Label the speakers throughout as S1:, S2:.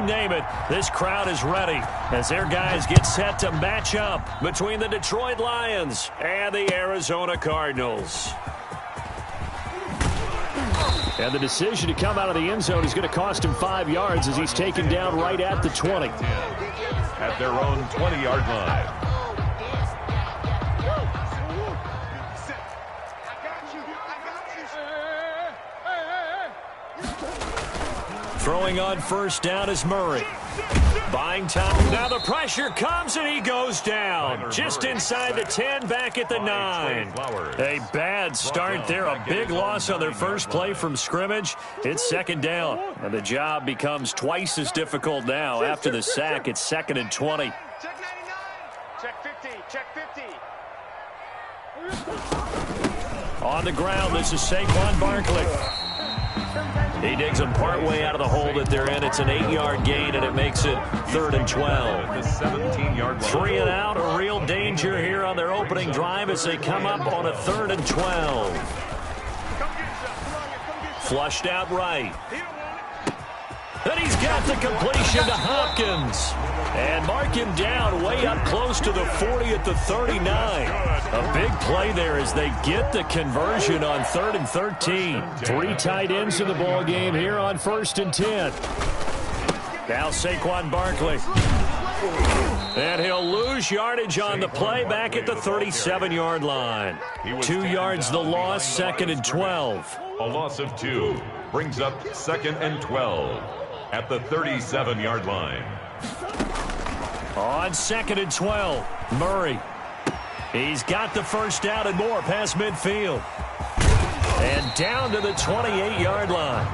S1: name it, this crowd is ready as their guys get set to match up between the Detroit Lions and the Arizona Cardinals. And the decision to come out of the end zone is going to cost him 5 yards as he's taken down right at the 20.
S2: At their own 20-yard line.
S1: Throwing on first down is Murray. Buying time. Now the pressure comes and he goes down. Just inside the 10, back at the 9. A bad start there. A big loss on their first play from scrimmage. It's second down. And the job becomes twice as difficult now. After the sack, it's 2nd and 20.
S3: Check 99. Check 50. Check 50.
S1: On the ground, this is Saquon Barkley. He digs them partway out of the hole that they're in. It's an 8-yard gain, and it makes it 3rd and 12. 3 and out, a real danger here on their opening drive as they come up on a 3rd and 12. Flushed out right. And he's got the completion to Hopkins. And mark him down way up close to the 40 at the 39. A big play there as they get the conversion on 3rd and 13. 3 tight ends in the ball game here on 1st and 10. Now Saquon Barkley. And he'll lose yardage on the play back at the 37-yard line. 2 yards the loss, 2nd and 12.
S2: A loss of 2 brings up 2nd and 12 at the 37-yard line.
S1: On 2nd and 12, Murray. He's got the first down and more past midfield. And down to the 28-yard line.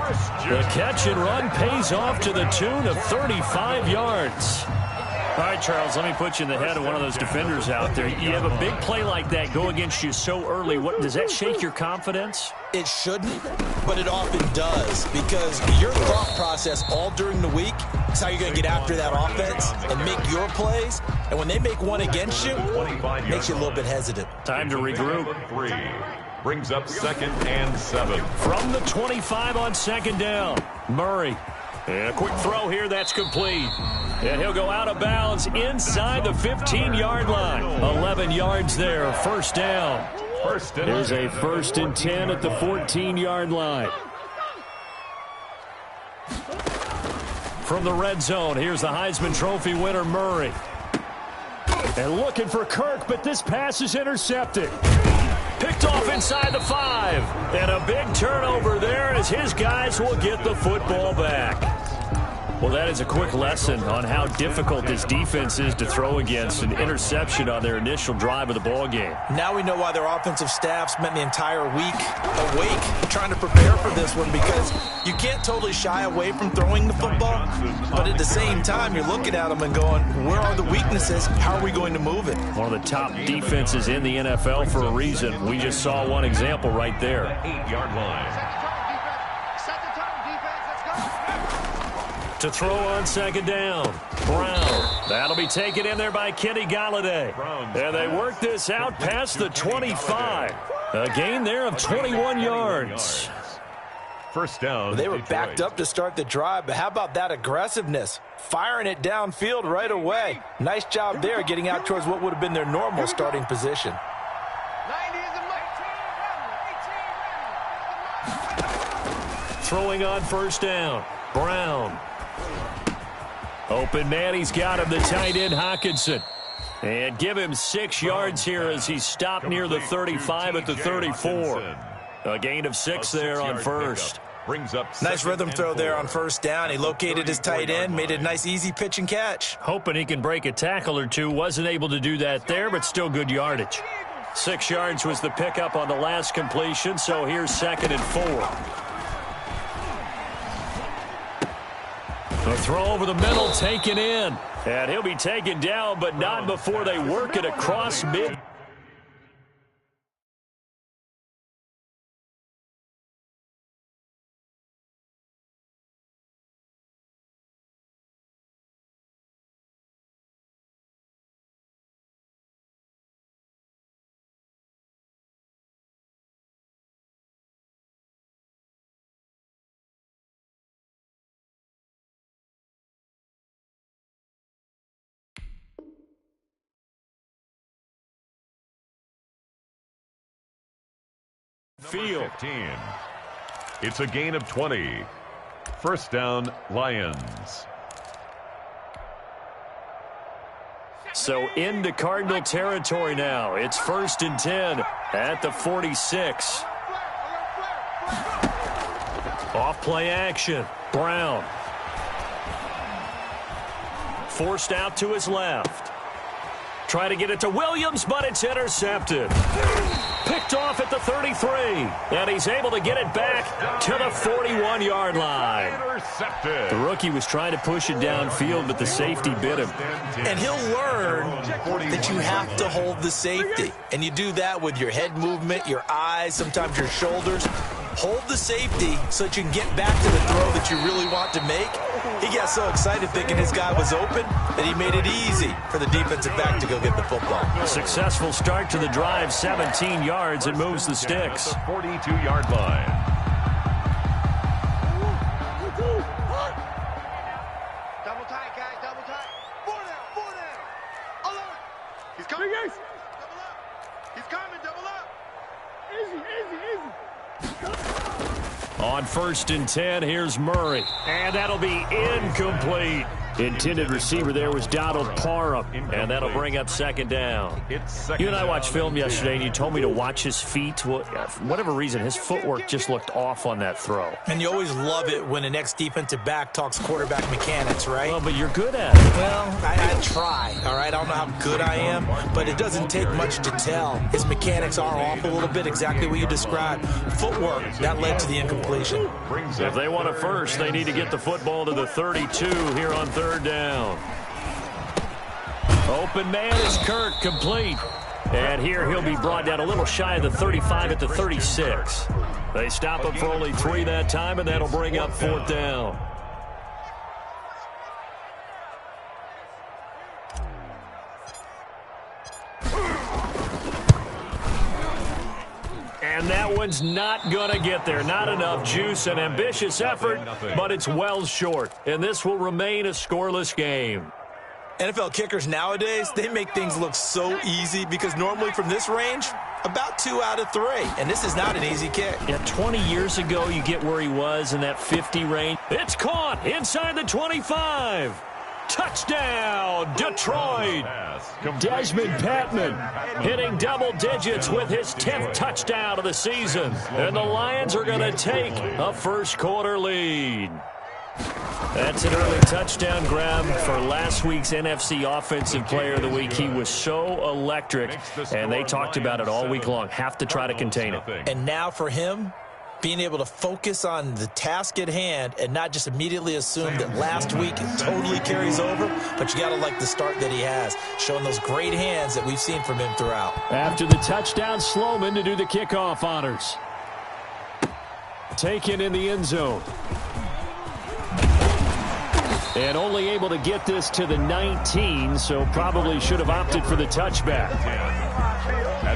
S1: The catch and run pays off to the tune of 35 yards. All right, Charles, let me put you in the head of one of those defenders out there. You have a big play like that go against you so early. What does that shake your confidence?
S4: It shouldn't, but it often does, because your thought process all during the week is how you're going to get after that offense and make your plays. And when they make one against you, it makes you a little bit hesitant.
S1: Time to regroup.
S2: 3 brings up 2nd and 7.
S1: From the 25 on 2nd down, Murray. And a quick throw here, that's complete. And he'll go out of bounds inside the 15-yard line. 11 yards there, first down. Here's a 1st and 10 at the 14-yard line. From the red zone, here's the Heisman Trophy winner, Murray. And looking for Kirk, but this pass is intercepted. Picked off inside the 5. And a big turnover there as his guys will get the football back. Well, that is a quick lesson on how difficult this defense is to throw against. An interception on their initial drive of the ball game.
S4: Now we know why their offensive staff spent the entire week awake trying to prepare for this one, because you can't totally shy away from throwing the football, but at the same time you're looking at them and going, where are the weaknesses? How are we going to move it?
S1: One of the top defenses in the NFL for a reason. We just saw one example right there.
S2: 8-yard line.
S1: To throw on 2nd down, Brown. That'll be taken in there by Kenny Golladay. And they work this out past the 25. A gain there of 21 yards.
S2: First down.
S4: They were
S2: Detroit.
S4: backed up to start the drive, but how about that aggressiveness? Firing it downfield right away. Nice job there getting out towards what would have been their normal starting position.
S1: Throwing on first down, Brown. Open man, he's got him, the tight end Hockenson. And give him 6 yards here as he's stopped near the 35 at the 34. A gain of 6 there on first.
S2: Brings up
S4: Nice rhythm throw there on first down. He located his tight end, made a nice easy pitch and catch.
S1: Hoping he can break a tackle or two. Wasn't able to do that there, but still good yardage. 6 yards was the pickup on the last completion, so here's 2nd and 4. The throw over the middle taken in. And he'll be taken down, but not before they work it across mid. midfield.
S2: 15. It's a gain of 20. First down, Lions.
S1: So into Cardinal territory now. It's 1st and 10 at the 46. Off play action. Brown. Forced out to his left. Try to get it to Williams, but it's intercepted. Picked off at the 33. And he's able to get it back to the 41-yard line.
S2: Intercepted.
S1: The rookie was trying to push it downfield, but the safety bit him.
S4: And he'll learn that you have to hold the safety. And you do that with your head movement, your eyes, sometimes your shoulders. Hold the safety so that you can get back to the throw that you really want to make. He got so excited thinking his guy was open that he made it easy for the defensive back to go get the football.
S1: Successful start to the drive, 17 yards, and moves the sticks.
S2: 42-yard line.
S3: Double tight, guys, double tight. 4 down. Alert. He's coming. Double up. He's coming, double up. Easy.
S1: On 1st and 10, here's Murray. And that'll be incomplete. Intended receiver there was Donald Parham. And that'll bring up 2nd down. You and I watched film yesterday, and you told me to watch his feet. Well, for whatever reason, his footwork just looked off on that throw.
S4: And you always love it when the next defensive back talks quarterback mechanics, right?
S1: Well, but you're good at it.
S4: Well, I try, all right? I don't know how good I am, but it doesn't take much to tell. His mechanics are off a little bit, exactly what you described. Footwork, that led to the incompletion.
S1: If they want a first, they need to get the football to the 32 here on 3rd down. Open man is Kirk, complete. And here he'll be brought down a little shy of the 35 at the 36. They stop him for only 3 that time, and that'll bring up 4th down. And that one's not going to get there. Not enough juice, an ambitious effort, but it's well short. And this will remain a scoreless game.
S4: NFL kickers nowadays, they make things look so easy because normally from this range, about 2 out of 3. And this is not an easy kick.
S1: Yeah, 20 years ago, you get where he was in that 50 range. It's caught inside the 25. Touchdown, Detroit. Desmond Patman hitting double digits with his 10th touchdown of the season. And the Lions are going to take a first-quarter lead. That's an early touchdown grab for last week's NFC Offensive Player of the Week. He was so electric, and they talked about it all week long. Have to try to contain him.
S4: And now for him, being able to focus on the task at hand and not just immediately assume that last week it totally carries over, but you got to like the start that he has, showing those great hands that we've seen from him throughout.
S1: After the touchdown, Sloman to do the kickoff honors. Taken in the end zone. And only able to get this to the 19, so probably should have opted for the touchback.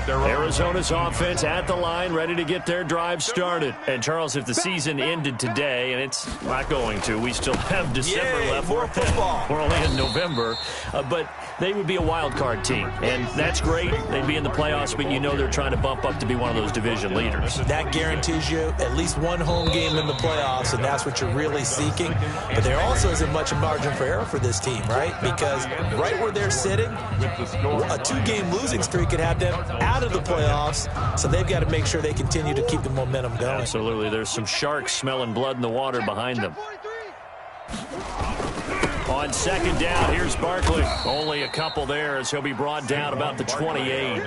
S1: Arizona's offense at the line, ready to get their drive started. And, Charles, if the season ended today, and it's not going to, we still have December left.
S4: More football.
S1: We're only in November. But they would be a wild card team, and that's great. They'd be in the playoffs, but you know they're trying to bump up to be one of those division leaders.
S4: That guarantees you at least one home game in the playoffs, and that's what you're really seeking. But there also isn't much margin for error for this team, right? Because right where they're sitting, a 2-game losing streak could have them out of the playoffs, so they've got to make sure they continue to keep the momentum going.
S1: Absolutely. There's some sharks smelling blood in the water behind them. On 2nd down, here's Barkley. Only a couple there as he'll be brought down about the 28.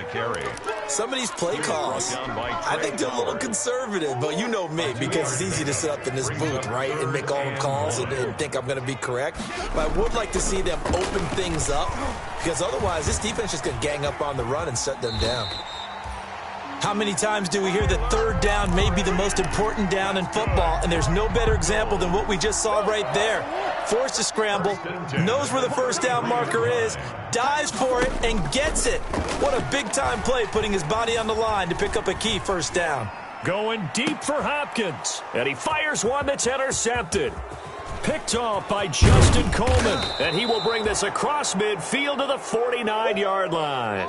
S4: Some of these play calls, I think they're a little conservative, but you know me, because it's easy to sit up in this booth, right, and make all the calls and think I'm going to be correct. But I would like to see them open things up, because otherwise this defense is going to gang up on the run and shut them down. How many times do we hear that 3rd down may be the most important down in football, and there's no better example than what we just saw right there. Forced to scramble, knows where the 1st down marker is, dives for it, and gets it. What a big-time play, putting his body on the line to pick up a key 1st down.
S1: Going deep for Hopkins, and he fires one that's intercepted. Picked off by Justin Coleman, and he will bring this across midfield to the 49-yard line.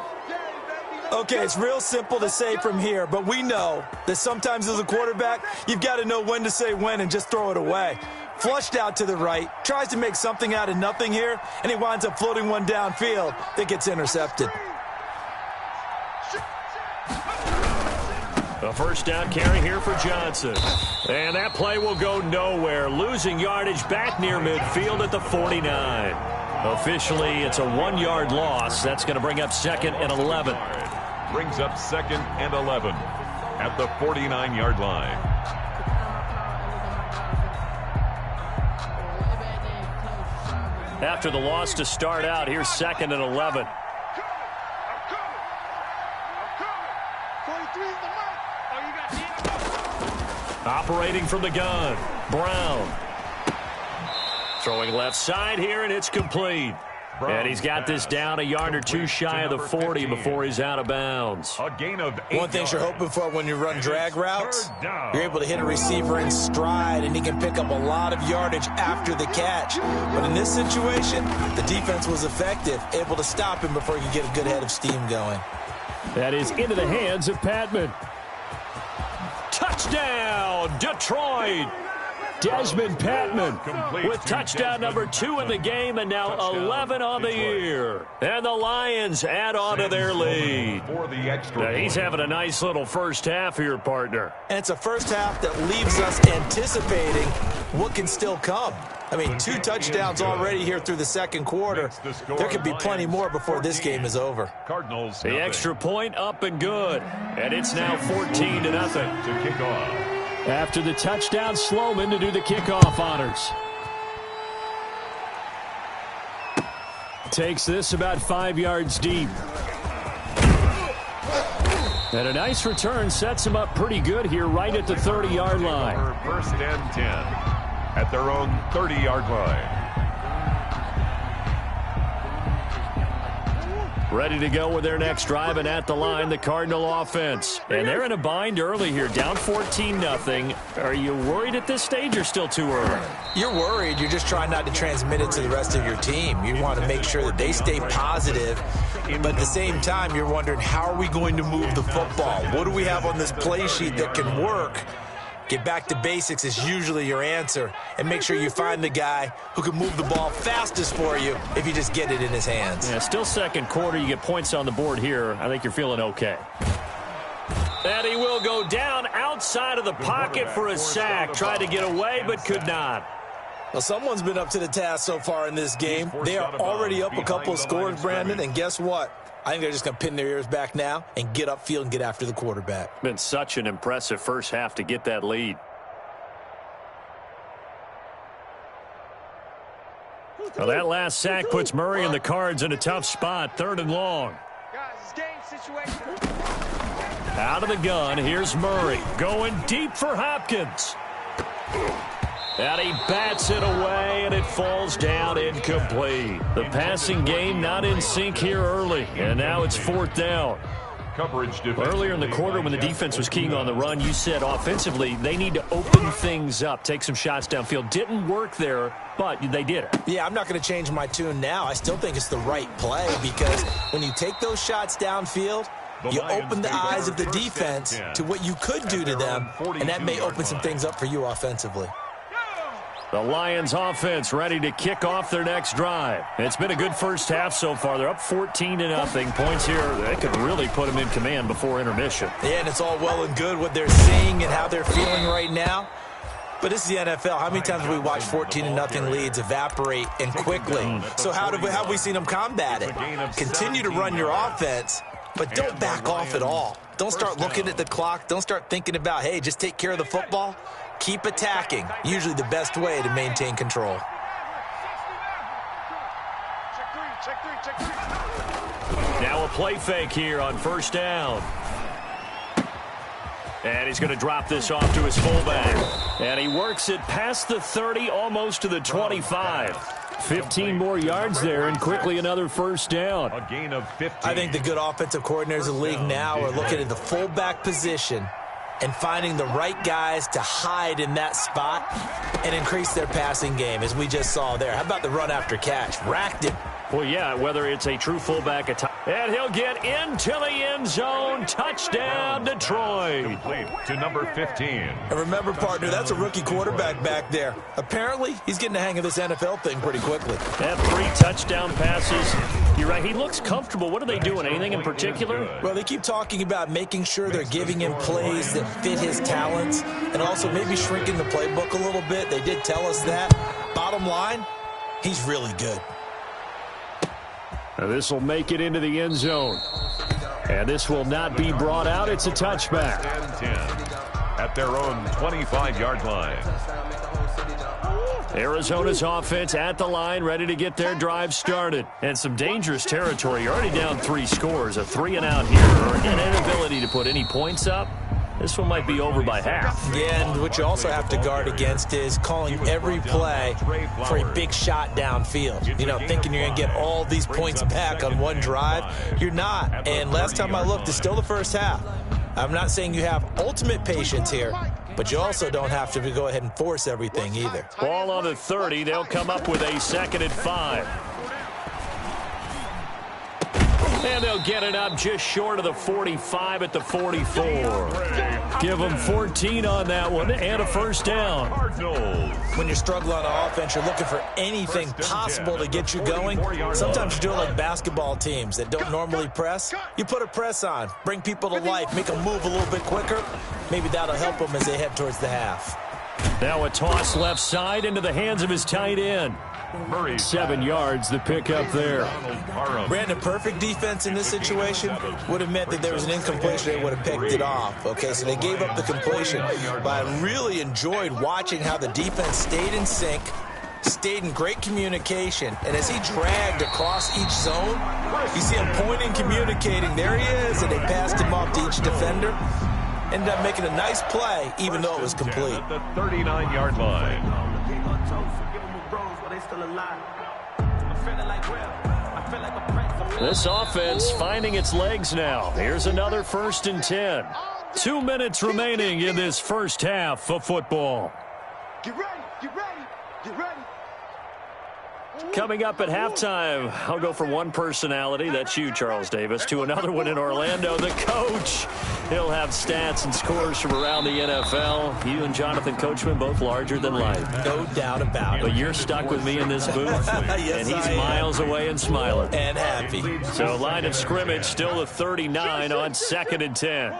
S4: Okay, it's real simple to say from here, but we know that sometimes as a quarterback, you've got to know when to say when and just throw it away. Flushed out to the right, tries to make something out of nothing here, and he winds up floating one downfield that gets intercepted.
S1: A first down carry here for Johnson. And that play will go nowhere, losing yardage back near midfield at the 49. Officially, it's a 1-yard loss. That's going to bring up 2nd and 11.
S2: Brings up 2nd and 11 at the 49-yard line.
S1: After the loss to start out, here's 2nd and 11. Operating from the gun, Brown. Throwing left side here, and it's complete. And he's got this down a yard or two shy of the 40 before he's out of bounds.
S2: A gain of 8
S4: One thing you're hoping for when you run drag routes, you're able to hit a receiver in stride, and he can pick up a lot of yardage after the catch. But in this situation, the defense was effective, able to stop him before he could get a good head of steam going.
S1: That is into the hands of Patman. Touchdown, Detroit! Desmond Patman with touchdown number 2 in the game, and now 11 on the year. And the Lions add on to their lead. Now, he's having a nice little first half here, partner.
S4: And it's a first half that leaves us anticipating what can still come. I mean, 2 touchdowns already here through the second quarter. There could be plenty more before this game is over.
S2: Cardinals.
S1: The extra point up and good. And it's now 14-0.
S2: To kick off.
S1: After the touchdown, Sloman to do the kickoff honors. Takes this about 5 yards deep. And a nice return sets him up pretty good here right at the 30-yard line.
S2: First and 10 at their own 30-yard line.
S1: Ready to go with their next drive, and at the line, the Cardinal offense. And they're in a bind early here, down 14-0. Are you worried at this stage or still too early?
S4: You're worried. You're just trying not to transmit it to the rest of your team. You want to make sure that they stay positive, but at the same time, you're wondering, how are we going to move the football? What do we have on this play sheet that can work? Get back to basics is usually your answer, and make sure you find the guy who can move the ball fastest for you if you just get it in his hands.
S1: Yeah, still second quarter. You get points on the board here. I think you're feeling okay. And he will go down outside of the pocket for a sack. Tried to get away, but could not.
S4: Well, someone's been up to the task so far in this game. They are already up a couple of scores, Brandon, and guess what? I think they're just going to pin their ears back now and get upfield and get after the quarterback.
S1: Been such an impressive first half to get that lead. Well, that last sack puts Murray and the Cards in a tough spot, 3rd and long.
S3: Guys, it's game situation.
S1: Out of the gun, here's Murray going deep for Hopkins. And he bats it away, and it falls down incomplete. The passing game not in sync here early, and now it's 4th down.
S2: Coverage
S1: Earlier in the quarter when the defense was keying on the run, you said offensively they need to open things up, take some shots downfield. Didn't work there, but they did it.
S4: Yeah, I'm not going to change my tune now. I still think it's the right play because when you take those shots downfield, you open the eyes of the defense to what you could do to them, and that may open some things up for you offensively.
S1: The Lions offense ready to kick off their next drive. It's been a good first half so far. They're up 14-0. Points here, they could really put them in command before intermission.
S4: Yeah, and it's all well and good what they're seeing and how they're feeling right now. But this is the NFL. How many times have we watched 14-0 leads evaporate and quickly? So how have we seen them combat it? Continue to run your offense, but don't back off at all. Don't start looking at the clock. Don't start thinking about, hey, just take care of the football. Keep attacking. Usually the best way to maintain control.
S1: Now a play fake here on first down. And he's going to drop this off to his fullback. And he works it past the 30, almost to the 25. 15 more yards there, and quickly another first down.
S2: A gain of 15.
S4: I think the good offensive coordinators of the league now are looking at the fullback position and finding the right guys to hide in that spot and increase their passing game, as we just saw there. How about the run after catch? Racked him,
S1: Well, yeah, whether it's a true fullback and he'll get into the end zone. Touchdown, Detroit.
S2: Complete to number 15.
S4: And remember, partner, that's a rookie quarterback back there. Apparently, he's getting the hang of this NFL thing pretty quickly.
S1: That 3 touchdown passes. You're right. He looks comfortable. What are they doing? Anything in particular?
S4: Well, they keep talking about making sure they're giving him plays that fit his talents and also maybe shrinking the playbook a little bit. They did tell us that. Bottom line, he's really good.
S1: This will make it into the end zone. And this will not be brought out. It's a touchback.
S2: 10 at their own 25-yard line.
S1: Arizona's offense at the line, ready to get their drive started. And some dangerous territory. You're already down 3 scores. A 3-and-out here, or an inability to put any points up. This one might be over by half.
S4: Yeah, and what you also have to guard against is calling every play for a big shot downfield. You know, thinking you're going to get all these points back on one drive. You're not. And last time I looked, it's still the first half. I'm not saying you have ultimate patience here, but you also don't have to go ahead and force everything either.
S1: Ball on the 30. They'll come up with a 2nd and 5. And they'll get it up just short of the 45 at the 44. Give them 14 on that one and a first down.
S4: When you're struggling on offense, you're looking for anything possible to get you going. Sometimes you do it like basketball teams that don't normally press. You put a press on, bring people to life, make them move a little bit quicker. Maybe that'll help them as they head towards the half.
S1: Now a toss left side into the hands of his tight end. 7 yards, the pickup there.
S4: Brandon, perfect defense in this situation would have meant that there was an incompletion. They would have picked it off. Okay, so they gave up the completion. But I really enjoyed watching how the defense stayed in sync, stayed in great communication, and as he dragged across each zone, you see him pointing, communicating. There he is, and they passed him off to each defender. Ended up making a nice play, even though it was complete.
S2: At the 39-yard line.
S1: This offense finding its legs now. Here's another 1st and 10. 2 minutes remaining in this first half of football.
S3: Get ready, get ready, get ready.
S1: Coming up at halftime, I'll go from one personality, that's you, Charles Davis, to another one in Orlando, the coach. He'll have stats and scores from around the NFL. You and Jonathan Coachman, both larger than life.
S4: No doubt about it.
S1: But you're stuck with me in this booth,
S4: yes,
S1: and he's miles away and smiling.
S4: And happy.
S1: So line of scrimmage still the 39 on 2nd and 10.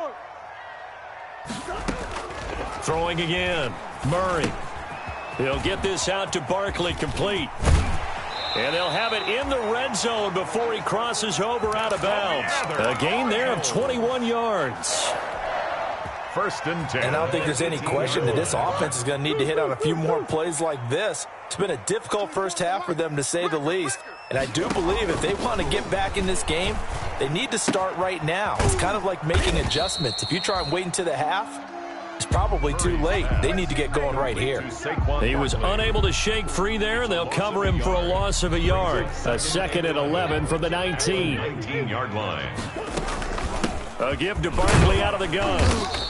S1: Throwing again, Murray. He'll get this out to Barkley, complete. And they'll have it in the red zone before he crosses over out of bounds. A gain there of 21 yards.
S2: 1st and 10.
S4: And I don't think there's any question that this offense is going to need to hit on a few more plays like this. It's been a difficult first half for them, to say the least. And I do believe if they want to get back in this game, they need to start right now. It's kind of like making adjustments. If you try and wait until the half, it's probably too late. They need to get going right here.
S1: He was unable to shake free there. They'll cover him for a loss of a yard. A 2nd and 11 from the 19-yard
S2: line.
S1: A give to Barkley out of the gun.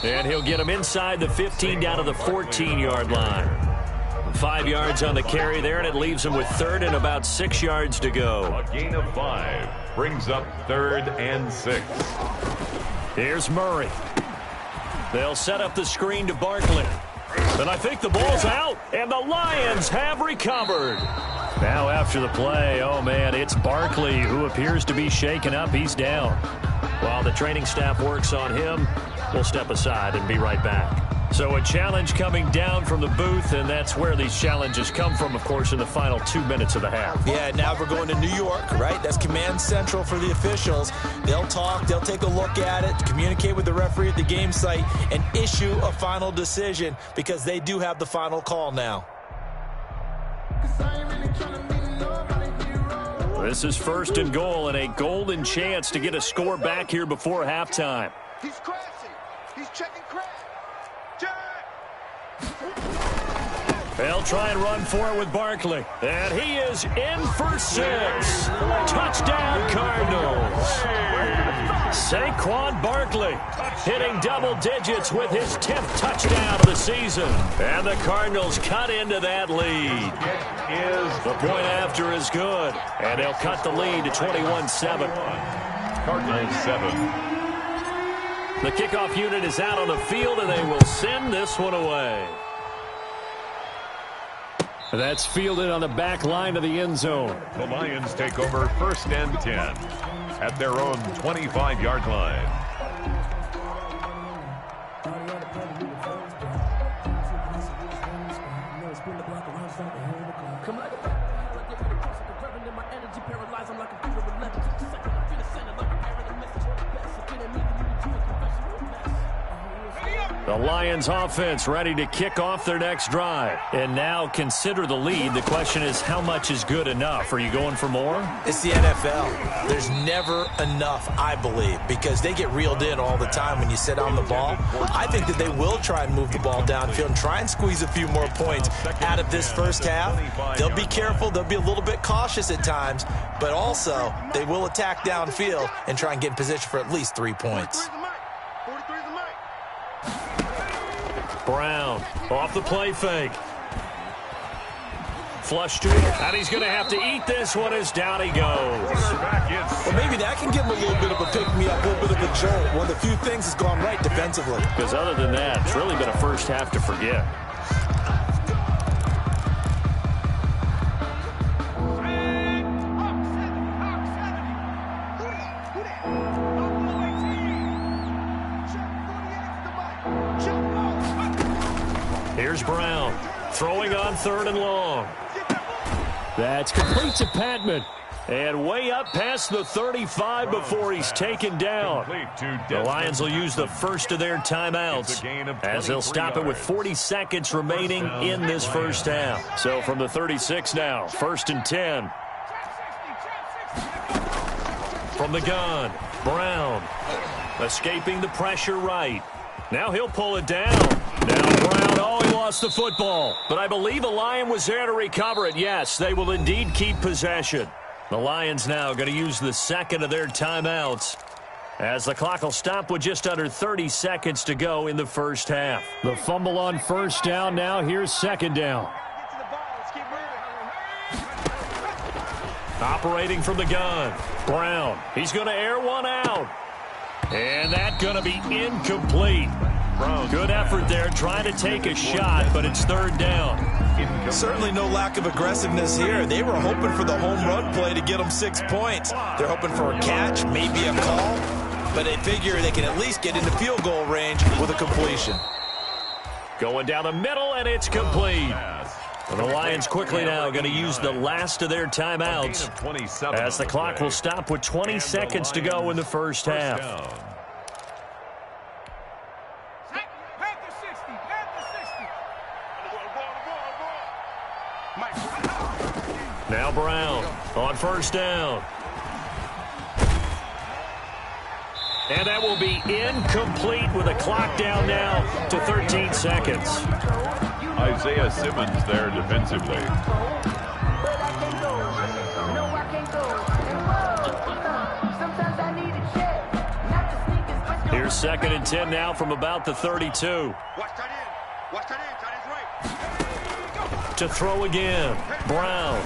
S1: And he'll get him inside the 15 down to the 14-yard line. 5 yards on the carry there, and it leaves him with 3rd and about 6 yards to go.
S2: A gain of 5 brings up 3rd and 6.
S1: Here's Murray. They'll set up the screen to Barkley. And I think the ball's out, and the Lions have recovered. Now after the play, oh man, it's Barkley who appears to be shaken up. He's down. While the training staff works on him, we'll step aside and be right back. So a challenge coming down from the booth, and that's where these challenges come from, of course, in the final 2 minutes of the half.
S4: Yeah, now we're going to New York, right? That's command central for the officials. They'll talk, they'll take a look at it, communicate with the referee at the game site, and issue a final decision because they do have the final call now.
S1: This is 1st and goal and a golden chance to get a score back here before halftime.
S3: He's crashing. He's checking crash.
S1: They'll try and run for it with Barkley. And he is in for 6. Touchdown, Cardinals. Saquon Barkley hitting double digits with his 10th touchdown of the season. And the Cardinals cut into that lead. The point after is good. And they'll cut the lead to 21-7.
S2: Cardinals 7.
S1: The kickoff unit is out on the field, and they will send this one away. That's fielded on the back line of the end zone.
S2: The Lions take over 1st and 10 at their own 25-yard line.
S1: The Lions offense ready to kick off their next drive. And now consider the lead. The question is, how much is good enough? Are you going for more?
S4: It's the NFL. There's never enough, I believe, because they get reeled in all the time when you sit on the ball. I think that they will try and move the ball downfield and try and squeeze a few more points out of this first half. They'll be careful. They'll be a little bit cautious at times, but also they will attack downfield and try and get in position for at least 3 points.
S1: Brown off the play fake. Flush to him, and he's going to have to eat this one as down he goes.
S4: Well, maybe that can give him a little bit of a pick-me-up, a little bit of a jolt. One of the few things has gone right defensively.
S1: Because other than that, it's really been a first half to forget. Here's Brown, throwing on 3rd and long. That's complete to Patman. And way up past the 35 before he's taken down. The Lions will use the first of their timeouts as they'll stop it with 40 seconds remaining in this first half. So from the 36 now, 1st and 10. From the gun, Brown escaping the pressure right. Now he'll pull it down. Now Brown, oh, he lost the football. But I believe a Lion was there to recover it. Yes, they will indeed keep possession. The Lions now going to use the second of their timeouts as the clock will stop with just under 30 seconds to go in the first half. The fumble on 1st down. Now here's 2nd down. Operating from the gun, Brown. He's going to air one out. And that's going to be incomplete. Good effort there trying to take a shot, but it's 3rd down.
S4: Certainly no lack of aggressiveness here. They were hoping for the home run play to get them 6 points. They're hoping for a catch, maybe a call, but they figure they can at least get into field goal range with a completion.
S1: Going down the middle, and it's complete. And the Lions quickly now going to use the last of their timeouts as the clock will stop with 20 seconds to go in the first half. Now Brown on 1st down. And that will be incomplete with the clock down now to 13 seconds.
S2: Isaiah Simmons there defensively.
S1: Here's 2nd and 10 now from about the 32.
S3: Watch tight end. Watch tight end. Tight end's right.
S1: To throw again, Brown.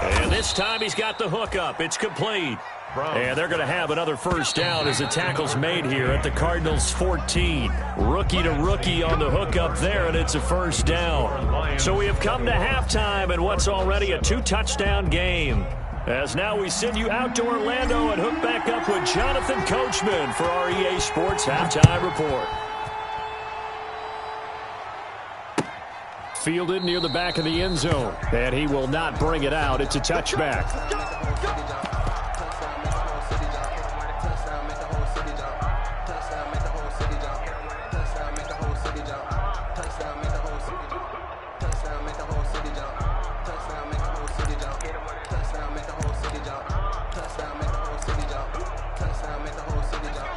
S1: And this time he's got the hook up. It's complete. And they're going to have another 1st down as the tackle's made here at the Cardinals' 14. Rookie to rookie on the hookup there, and it's a 1st down. So we have come to halftime in what's already a 2-touchdown game. As now we send you out to Orlando and hook back up with Jonathan Coachman for our EA Sports Halftime Report. Fielded near the back of the end zone, and he will not bring it out. It's a touchback.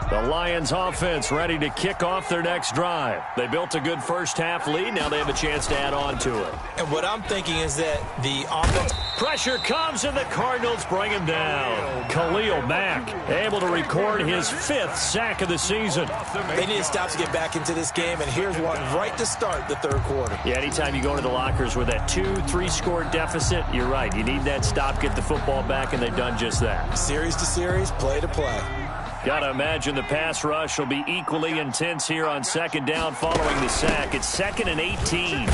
S1: The Lions offense ready to kick off their next drive. They built a good first half lead. Now they have a chance to add on to it.
S4: And what I'm thinking is that the offense
S1: Pressure comes, and the Cardinals bring him down. Khalil Mack able to record his 5th sack of the season.
S4: They need to stop to get back into this game, and here's one right to start the third quarter.
S1: Yeah, anytime you go to the lockers with that 2-3 score deficit, you're right. You need that stop, get the football back, and they've done just that.
S4: Series to series, play to play.
S1: Got to imagine the pass rush will be equally intense here on second down following the sack. It's 2nd and 18.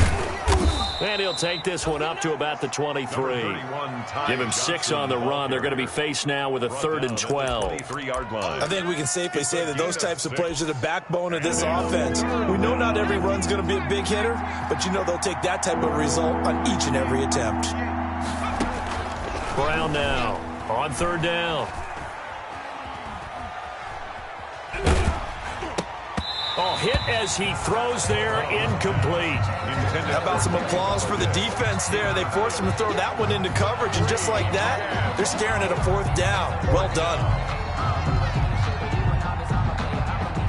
S1: And he'll take this one up to about the 23. Give him 6 on the run. They're going to be faced now with a 3rd and 12.
S4: I think we can safely say that those types of plays are the backbone of this offense. We know not every run's going to be a big hitter, but you know they'll take that type of result on each and every attempt.
S1: Brown now on 3rd down. Oh, hit as he throws there, incomplete.
S4: How about some applause for the defense there? They forced him to throw that one into coverage, and just like that, they're staring at a 4th down. Well done.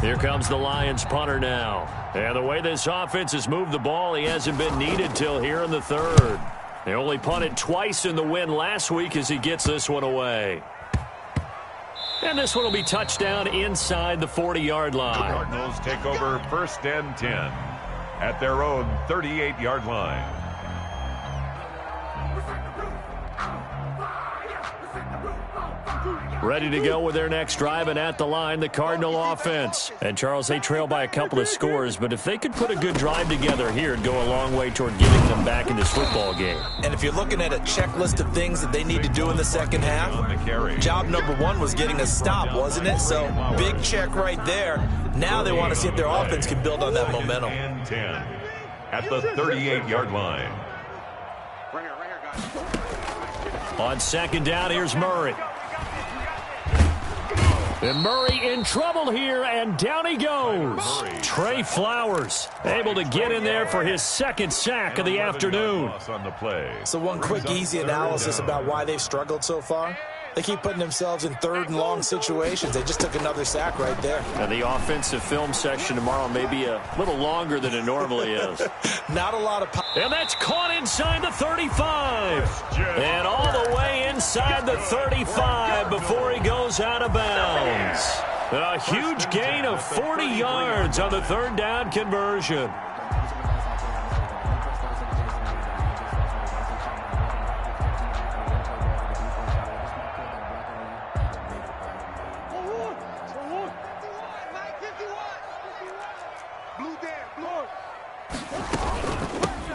S1: Here comes the Lions punter now. And the way this offense has moved the ball, he hasn't been needed till here in the 3rd. They only punted twice in the win last week as he gets this one away. And this one will be touchdown inside the 40-yard line.
S2: The Cardinals take over 1st and 10 at their own 38-yard line.
S1: Ready to go with their next drive, and at the line, the Cardinal offense. And, Charles, they trail by a couple of scores, but if they could put a good drive together here, it'd go a long way toward getting them back in this football game.
S4: And if you're looking at a checklist of things that they need to do in the second half, job number 1 was getting a stop, wasn't it? So, big check right there. Now they want to see if their offense can build on that momentum.
S2: And 10 at the 38-yard line.
S1: On 2nd down, here's Murray. And Murray in trouble here, and down he goes. Trey Flowers able to get in there for his 2nd sack of the afternoon.
S4: So one quick, easy analysis about why they've struggled so far. They keep putting themselves in 3rd and long situations. They just took another sack right there.
S1: And the offensive film section tomorrow may be a little longer than it normally is.
S4: Not a lot of power.
S1: And that's caught inside the 35. And all the way inside the 35 before he goes out of bounds. A huge gain of 40 yards on the 3rd down conversion.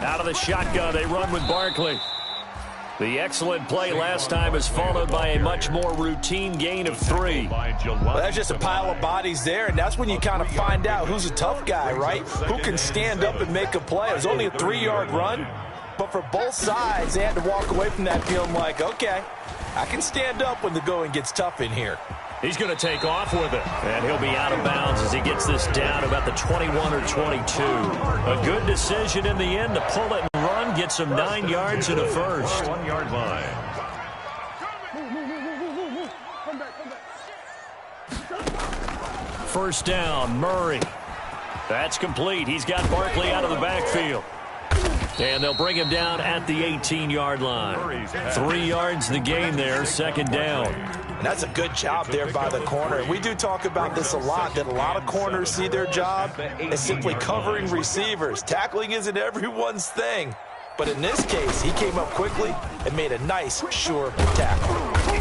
S1: Out of the shotgun, they run with Barkley. The excellent play last time is followed by a much more routine gain of 3.
S4: Well, that's just a pile of bodies there, and that's when you kind of find out who's a tough guy, right? Who can stand up and make a play. It was only a 3-yard run, but for both sides, they had to walk away from that feeling like, okay, I can stand up when the going gets tough in here.
S1: He's going to take off with it, and he'll be out of bounds as he gets this down about the 21 or 22. A good decision in the end to pull it and run, get some 9 yards and a first.
S2: 1-yard line.
S1: First down, Murray. That's complete. He's got Barkley out of the backfield. And they'll bring him down at the 18-yard line. 3 yards the gain there, 2nd down.
S4: And that's a good job there by the corner. We do talk about this a lot, that a lot of corners see their job as simply covering receivers. Tackling isn't everyone's thing. But in this case, he came up quickly and made a nice, sure tackle.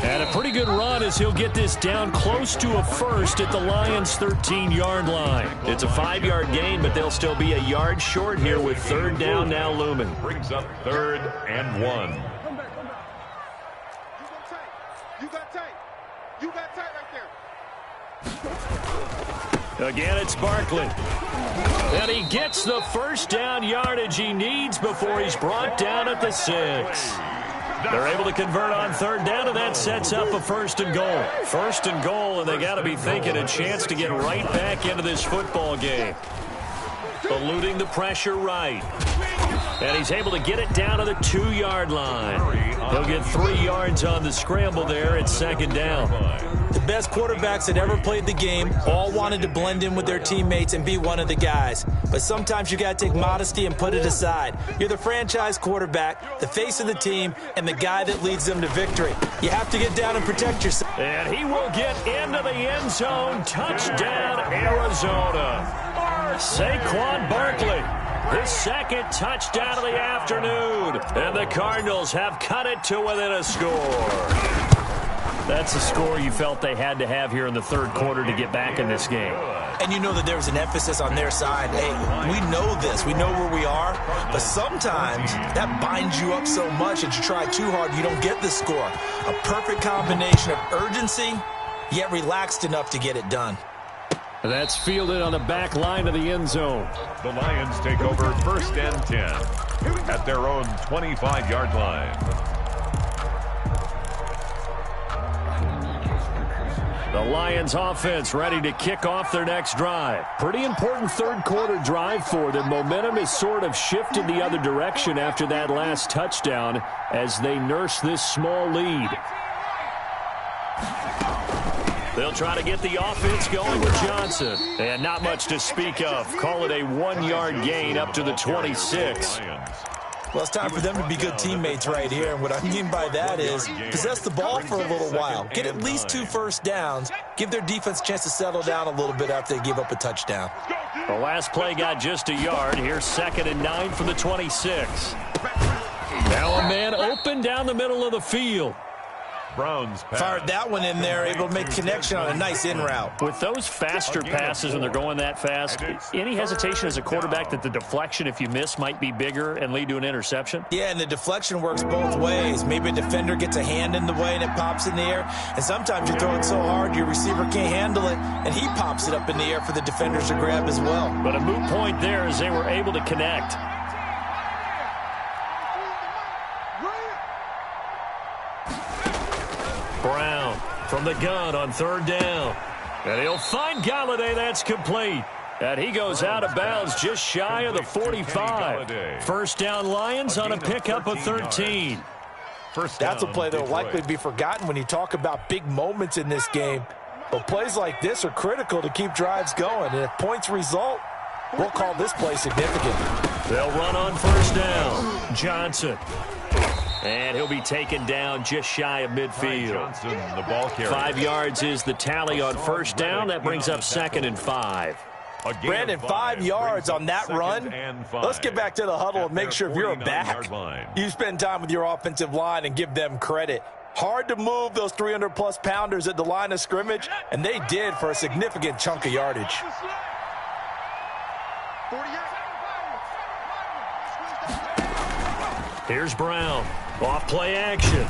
S1: And a pretty good run as he'll get this down close to a first at the Lions' 13-yard line. It's a 5-yard gain, but they'll still be a yard short here with 3rd down now looming.
S2: Brings up 3rd and 1.
S3: You got tight right there.
S1: Again, it's Barkley. And he gets the first down yardage he needs before he's brought down at the 6. They're able to convert on 3rd down, and that sets up a 1st and goal. 1st and goal, and they got to be thinking a chance to get right back into this football game. Eluding the pressure right. And he's able to get it down to the 2-yard line. He'll get 3 yards on the scramble there at second down.
S4: The best quarterbacks that ever played the game all wanted to blend in with their teammates and be one of the guys. But sometimes you got to take modesty and put it aside. You're the franchise quarterback, the face of the team, and the guy that leads them to victory. You have to get down and protect yourself.
S1: And he will get into the end zone. Touchdown, Arizona. Saquon Barkley. His second touchdown of the afternoon. And the Cardinals have cut it to within a score. That's a score you felt they had to have here in the third quarter to get back in this game.
S4: And you know that there was an emphasis on their side. Hey, we know this. We know where we are. But sometimes that binds you up so much that you try too hard, you don't get the score. A perfect combination of urgency, yet relaxed enough to get it done.
S1: That's fielded on the back line of the end zone.
S2: The Lions take over 1st and 10 at their own 25-yard line.
S1: The Lions offense ready to kick off their next drive. Pretty important third quarter drive for them. Momentum has sort of shifted the other direction after that last touchdown as they nurse this small lead. They'll try to get the offense going with Johnson. And not much to speak of. Call it a 1-yard gain up to the 26.
S4: Well, it's time for them to be good teammates right here. And what I mean by that is possess the ball for a little while. Get at least 2 first downs. Give their defense a chance to settle down a little bit after they give up a touchdown.
S1: The last play got just a yard. Here's 2nd and 9 from the 26. Now a man open down the middle of the field.
S2: Browns pass.
S4: Fired that one in there, able to make connection on a nice in route.
S1: With those faster passes when they're going that fast, any hesitation as a quarterback that the deflection, if you miss, might be bigger and lead to an interception?
S4: Yeah, and the deflection works both ways. Maybe a defender gets a hand in the way and it pops in the air. And sometimes you throw it so hard your receiver can't handle it, and he pops it up in the air for the defenders to grab as well.
S1: But a moot point there as they were able to connect. Brown from the gun on 3rd down. And he'll find Galladay. That's complete. And he goes out of bounds just shy of the 45. First down Lions on a pickup of 13.
S4: That's a play that will likely be forgotten when you talk about big moments in this game. But plays like this are critical to keep drives going. And if points result, we'll call this play significant.
S1: They'll run on 1st down. Johnson. And he'll be taken down just shy of midfield.
S2: Johnson, the ball carrier.
S1: 5 yards is the tally on 1st down. That brings up 2nd and 5.
S4: Brandon, 5 yards on that run. Let's get back to the huddle and make sure if you're a back, you spend time with your offensive line and give them credit. Hard to move those 300-plus pounders at the line of scrimmage, and they did for a significant chunk of yardage.
S1: Here's Brown. Off play action.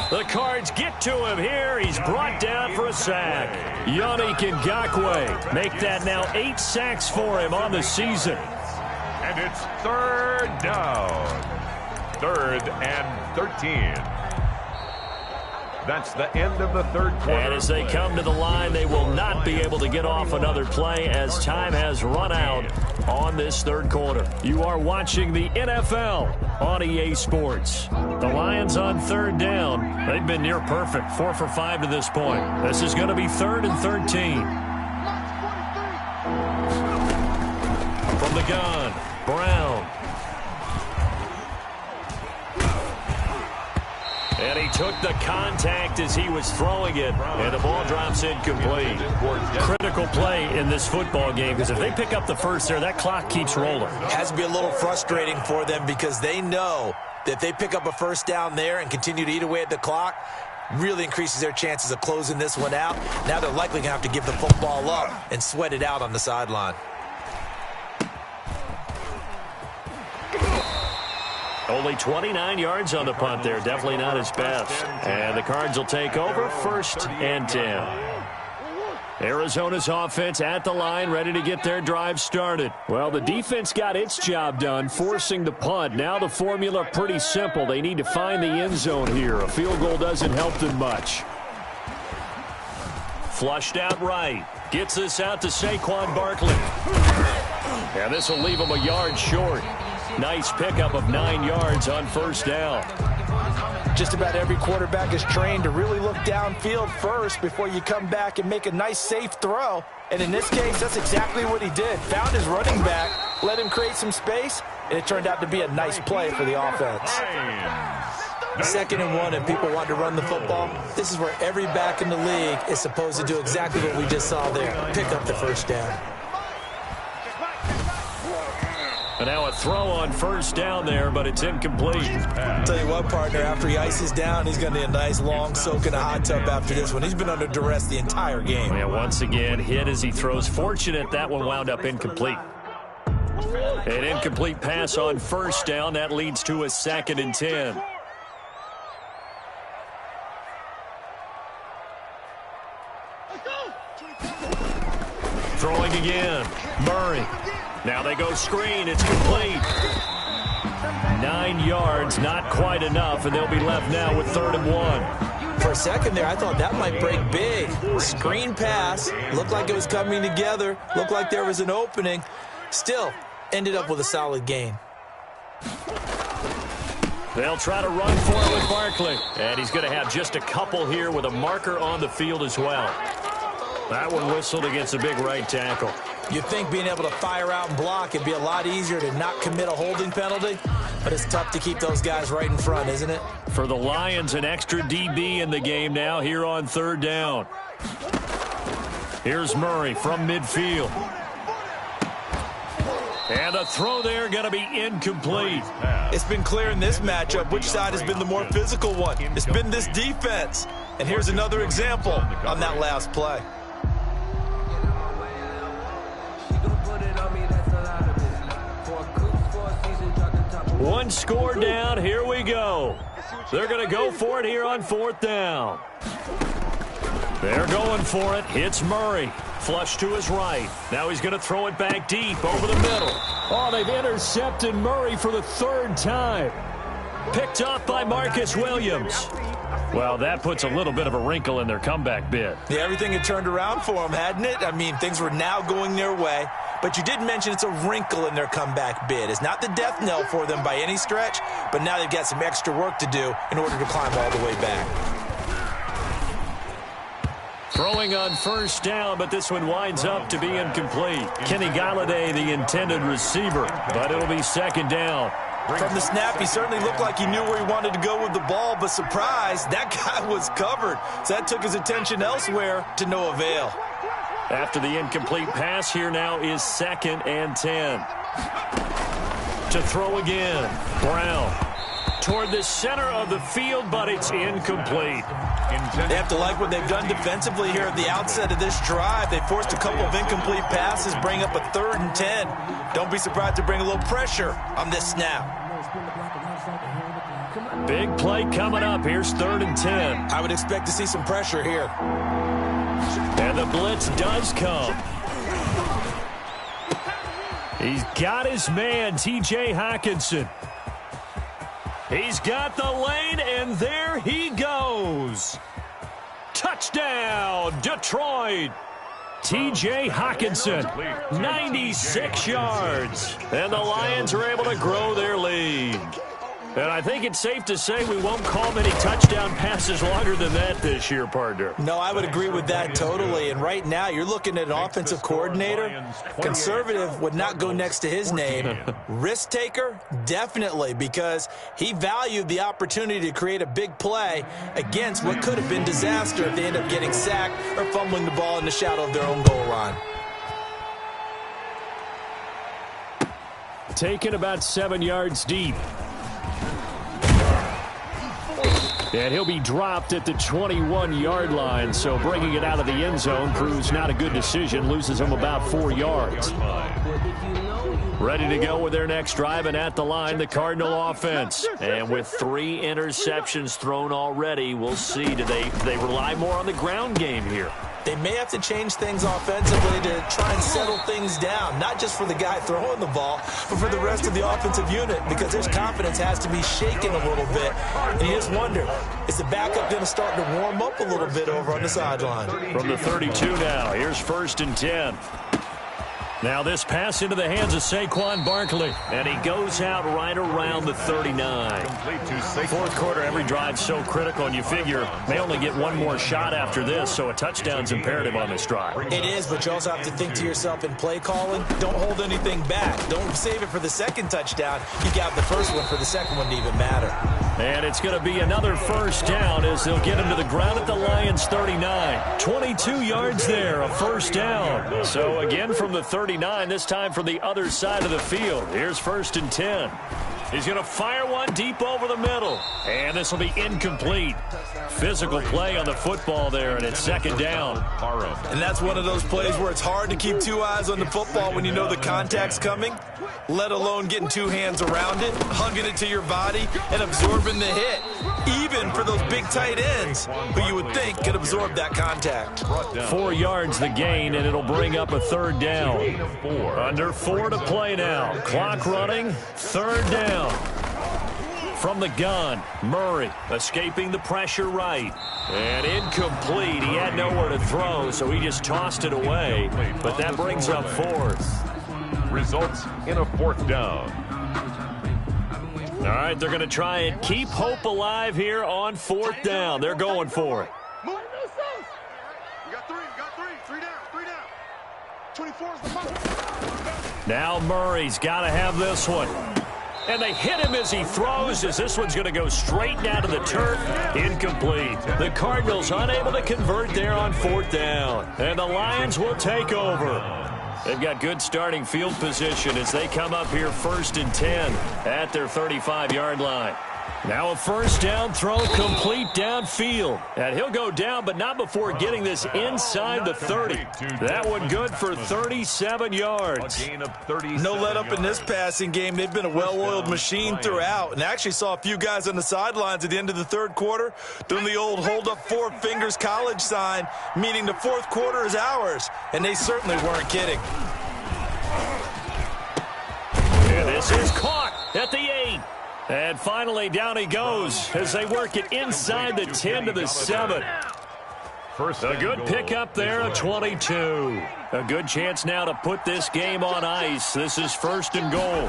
S1: The Cards get to him here. He's brought down for a sack. Yannick Ngakoue make that now 8 sacks for him on the season.
S2: And it's 3rd down. 3rd and 13. That's the end of the third quarter.
S1: And as they come to the line, they will not be able to get off another play as time has run out on this third quarter. You are watching the NFL on EA Sports. The Lions on 3rd down. They've been near perfect, 4 for 5 to this point. This is going to be 3rd and 13. From the gun, Brown. And he took the contact as he was throwing it, and the ball drops incomplete. Critical play in this football game, because if they pick up the first there, that clock keeps rolling.
S4: It has to be a little frustrating for them because they know that if they pick up a first down there and continue to eat away at the clock, really increases their chances of closing this one out. Now they're likely going to have to give the football up and sweat it out on the sideline.
S1: Only 29 yards on the punt there. Definitely not his best. And the Cards will take over 1st and 10. Arizona's offense at the line, ready to get their drive started. Well, the defense got its job done, forcing the punt. Now the formula pretty simple. They need to find the end zone here. A field goal doesn't help them much. Flushed out right. Gets this out to Saquon Barkley. And this will leave him a yard short. Nice pickup of 9 yards on first down.
S4: Just about every quarterback is trained to really look downfield first before you come back and make a nice, safe throw. And in this case, that's exactly what he did. Found his running back, let him create some space, and it turned out to be a nice play for the offense. 2nd and 1, and people want to run the football. This is where every back in the league is supposed to do exactly what we just saw there. Pick up the first down.
S1: And now a throw on first down there, but it's incomplete.
S4: I'll tell you what, partner, after he ices down, he's going to need a nice long soak in a hot tub after this one. He's been under duress the entire game.
S1: Yeah, once again, hit as he throws. Fortunate that one wound up incomplete. An incomplete pass on first down. That leads to a 2nd and 10. Throwing again. Murray. Now they go screen. It's complete. 9 yards, not quite enough, and they'll be left now with 3rd and 1.
S4: For a second there, I thought that might break big. Screen pass. Looked like it was coming together. Looked like there was an opening. Still, ended up with a solid gain.
S1: They'll try to run for it with Barkley. And he's going to have just a couple here with a marker on the field as well. That one whistled against a big right tackle.
S4: You'd think being able to fire out and block it'd be a lot easier to not commit a holding penalty, but it's tough to keep those guys right in front, isn't it?
S1: For the Lions, an extra DB in the game now here on 3rd down. Here's Murray from midfield. And a throw there going to be incomplete.
S4: It's been clear in this matchup which side has been the more physical one. It's been this defense. And here's another example on that last play.
S1: One score down. Here we go. They're going to go for it here on 4th down. They're going for it. Hits Murray. Flush to his right. Now he's going to throw it back deep over the middle. Oh, they've intercepted Murray for the 3rd time. Picked up by Marcus Williams. Well, that puts a little bit of a wrinkle in their comeback bid.
S4: Yeah, everything had turned around for them, hadn't it? I mean, things were now going their way. But you did mention it's a wrinkle in their comeback bid. It's not the death knell for them by any stretch, but now they've got some extra work to do in order to climb all the way back.
S1: Throwing on first down, but this one winds up to be incomplete. Kenny Galladay, the intended receiver, but it'll be 2nd down.
S4: From the snap, he certainly looked like he knew where he wanted to go with the ball, but surprise, that guy was covered. So that took his attention elsewhere to no avail.
S1: After the incomplete pass, here now is 2nd and 10. To throw again. Brown toward the center of the field, but it's incomplete.
S4: They have to like what they've done defensively here at the outset of this drive. They forced a couple of incomplete passes, bring up a 3rd and 10. Don't be surprised to bring a little pressure on this snap.
S1: Big play coming up. Here's 3rd and 10.
S4: I would expect to see some pressure here.
S1: And the blitz does come. He's got his man, T.J. Hockenson. He's got the lane, and there he goes. Touchdown, Detroit. T.J. Hockenson, 96 yards. And the Lions are able to grow their lead. And I think it's safe to say we won't call many touchdown passes longer than that this year, partner.
S4: No, I would agree with that totally. And right now, you're looking at an offensive coordinator. Conservative would not go next to his name. Risk taker, definitely, because he valued the opportunity to create a big play against what could have been disaster if they end up getting sacked or fumbling the ball in the shadow of their own goal line.
S1: Taken about 7 yards deep. And he'll be dropped at the 21-yard line, so bringing it out of the end zone proves not a good decision, loses him about 4 yards. Ready to go with their next drive, and at the line, the Cardinal offense. And with 3 interceptions thrown already, we'll see. Do they rely more on the ground game here?
S4: They may have to change things offensively to try and settle things down, not just for the guy throwing the ball, but for the rest of the offensive unit, because their confidence has to be shaken a little bit. And you just wonder, is the backup going to start to warm up a little bit over on the sideline?
S1: From the 32 now, here's 1st and 10. Now this pass into the hands of Saquon Barkley, and he goes out right around the 39. Fourth quarter, every drive so critical, and you figure they only get one more shot after this, so a touchdown's imperative on this drive.
S4: It is, but you also have to think to yourself in play calling, don't hold anything back. Don't save it for the second touchdown. You got the first one for the second one to even matter.
S1: And it's going to be another first down as they'll get him to the ground at the Lions' 39. 22 yards there, a first down. So again from the 39, this time from the other side of the field. Here's 1st and 10. He's going to fire one deep over the middle. And this will be incomplete. Physical play on the football there, and it's 2nd down.
S4: And that's one of those plays where it's hard to keep two eyes on the football when you know the contact's coming, let alone getting two hands around it, hugging it to your body, and absorbing the hit. Even for those big tight ends who you would think could absorb that contact.
S1: 4 yards the gain, and it'll bring up a 3rd down. Under 4 to play now. Clock running, 3rd down. From the gun, Murray escaping the pressure right. And incomplete. He had nowhere to throw, so he just tossed it away. But that brings up 4th.
S2: Results in a 4th down.
S1: All right, they're going to try and keep hope alive here on 4th down. They're going for it.
S3: Move. You got 3. You got 3. 3 down. 3 down. 24 is the ball.
S1: Now Murray's got to have this one. And they hit him as he throws, as this one's going to go straight down to the turf. Incomplete. The Cardinals unable to convert there on 4th down. And the Lions will take over. They've got good starting field position as they come up here 1st and 10 at their 35-yard line. Now a first down throw complete downfield. And he'll go down, but not before getting this inside the 30. That one good for 37 yards.
S4: No let up in this passing game. They've been a well-oiled machine throughout. And I actually saw a few guys on the sidelines at the end of the 3rd quarter doing the old hold up 4 fingers college sign, meaning the 4th quarter is ours. And they certainly weren't kidding.
S1: And this is caught at the 8. And finally, down he goes as they work it inside the 10 to the 7. A good pickup there, a 22. A good chance now to put this game on ice. This is 1st and goal.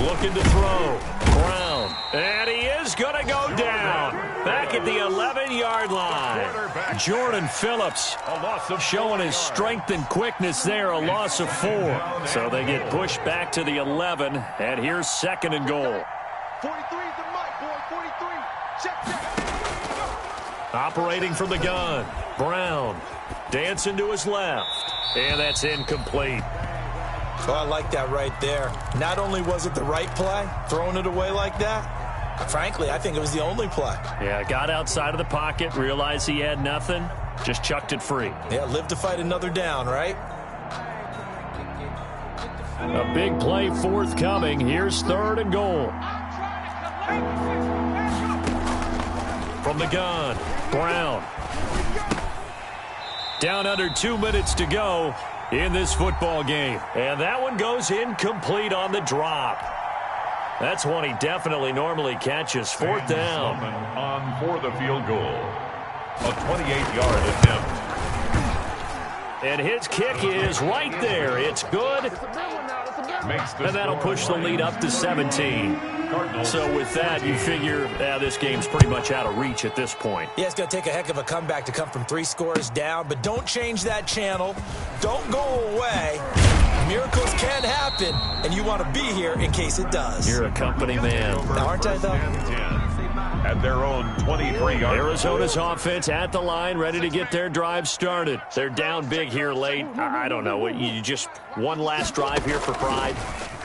S1: Looking to throw. Brown. And he is going to go down. Back at the 11-yard line. Jordan Phillips showing his strength and quickness there. A loss of 4. So they get pushed back to the 11. And here's 2nd and goal.
S3: 43 is the mic, boy. 43. Check.
S1: Operating from the gun. Brown. Dancing to his left. And that's incomplete.
S4: Oh, I like that right there. Not only was it the right play, throwing it away like that, frankly, I think it was the only play.
S1: Yeah, got outside of the pocket, realized he had nothing, just chucked it free.
S4: Yeah, live to fight another down, right?
S1: A big play forthcoming. Here's 3rd and goal. From the gun, Brown. Down under 2 minutes to go in this football game. And that one goes incomplete on the drop. That's one he definitely normally catches. 4th down.
S2: On for the field goal. A 28-yard attempt.
S1: And his kick is right there. It's good. And that'll push the lead up to 17. So with that, you figure this game's pretty much out of reach at this point.
S4: Yeah, it's going to take a heck of a comeback to come from 3 scores down, but don't change that channel. Don't go away. Miracles can happen, and you want to be here in case it does.
S1: You're a company man.
S4: Aren't I, though?
S2: At their own 23-yard.
S1: Arizona's offense at the line, ready to get their drive started. They're down big here late. I don't know. You just one last drive here for pride?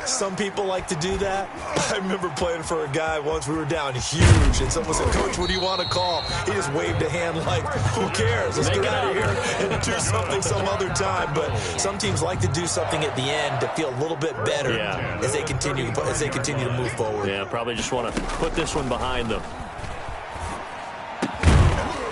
S4: Some people like to do that. I remember playing for a guy once. We were down huge, and someone said, "Coach, what do you want to call?" He just waved a hand like, "Who cares? Let's get out of here and do something some other time." But some teams like to do something at the end to feel a little bit better as they continue to move forward.
S1: Yeah, probably just want to put this one behind them.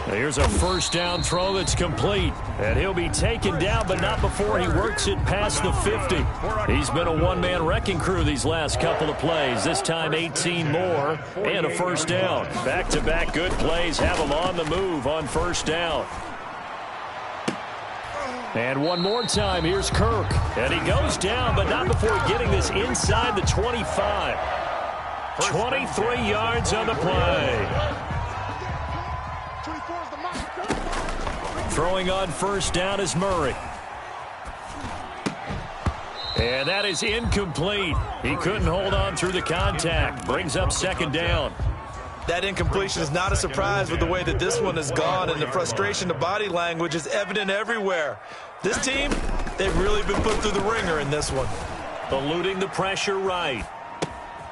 S1: Here's a first down throw that's complete. And he'll be taken down, but not before he works it past the 50. He's been a one-man wrecking crew these last couple of plays. This time 18 more and a first down. Back-to-back good plays have him on the move on first down. And one more time, here's Kirk. And he goes down, but not before getting this inside the 25. 23 yards on the play. Throwing on first down is Murray. And that is incomplete. He couldn't hold on through the contact. Brings up second down.
S4: That incompletion is not a surprise with the way that this one has gone, and the frustration, the body language is evident everywhere. This team, they've really been put through the ringer in this one.
S1: Eluding the pressure right.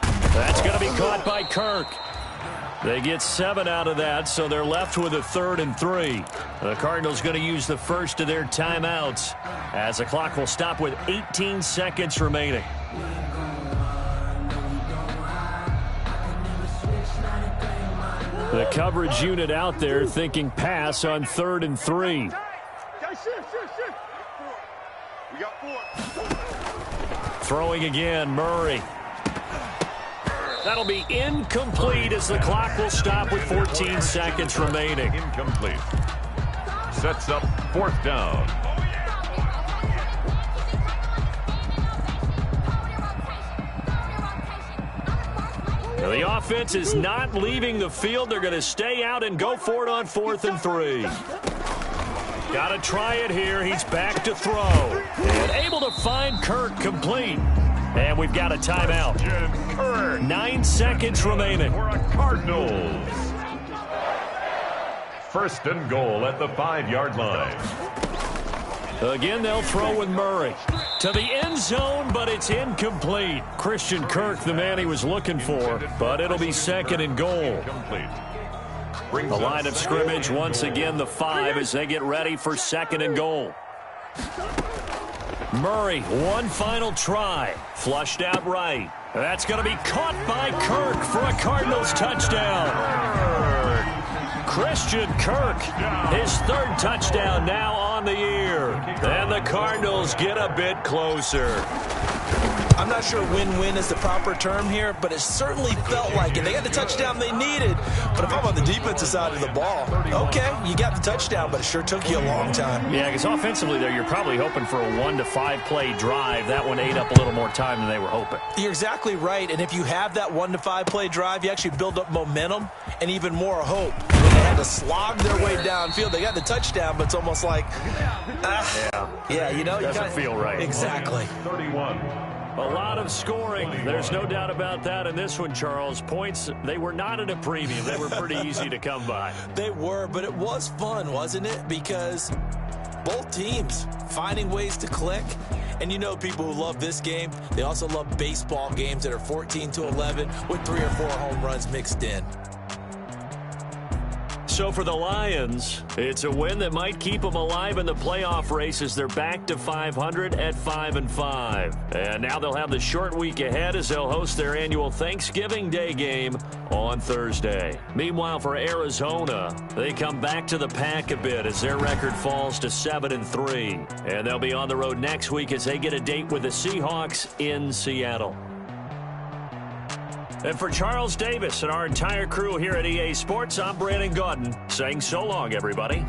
S1: That's going to be caught by Kirk. They get 7 out of that, so they're left with a 3rd and 3. The Cardinals going to use the first of their timeouts as the clock will stop with 18 seconds remaining. The coverage unit out there thinking pass on 3rd and 3.
S3: We got 4.
S1: Throwing again, Murray. That'll be incomplete as the clock will stop with 14 seconds remaining.
S2: Incomplete. Sets up 4th down.
S1: Now the offense is not leaving the field. They're going to stay out and go for it on 4th and 3. Got to try it here. He's back to throw. And able to find Kirk complete. And we've got a timeout. 9 seconds remaining.
S2: For a Cardinals. 1st and goal at the 5-yard line.
S1: Again, they'll throw with Murray. To the end zone, but it's incomplete. Christian Kirk, the man he was looking for, but it'll be 2nd and goal. The line of scrimmage, once again, the 5 as they get ready for 2nd and goal. Murray, one final try. Flushed out right. That's going to be caught by Kirk for a Cardinals touchdown. Christian Kirk, his 3rd touchdown now on the year. And the Cardinals get a bit closer.
S4: I'm not sure win-win is the proper term here, but it certainly felt like it. They got the touchdown they needed. But if I'm on the defensive side of the ball, okay, you got the touchdown, but it sure took you a long time.
S1: Yeah, because offensively there, you're probably hoping for a 1 to 5 play drive. That one ate up a little more time than they were hoping.
S4: You're exactly right, and if you have that 1 to 5 play drive, you actually build up momentum and even more hope. When they had to slog their way downfield, they got the touchdown, but it's almost like, yeah, you know,
S1: doesn't feel right.
S4: Exactly.
S2: 31.
S1: A lot of scoring. There's no doubt about that in this one, Charles. Points, they were not at a premium. They were pretty easy to come by.
S4: They were, but it was fun, wasn't it? Because both teams finding ways to click. And you know people who love this game, they also love baseball games that are 14-11 with 3 or 4 home runs mixed in.
S1: So for the Lions, it's a win that might keep them alive in the playoff race as they're back to 500 at 5-5. And now they'll have the short week ahead as they'll host their annual Thanksgiving Day game on Thursday. Meanwhile, for Arizona, they come back to the pack a bit as their record falls to 7-3. And they'll be on the road next week as they get a date with the Seahawks in Seattle. And for Charles Davis and our entire crew here at EA Sports, I'm Brandon Gaudin saying so long, everybody.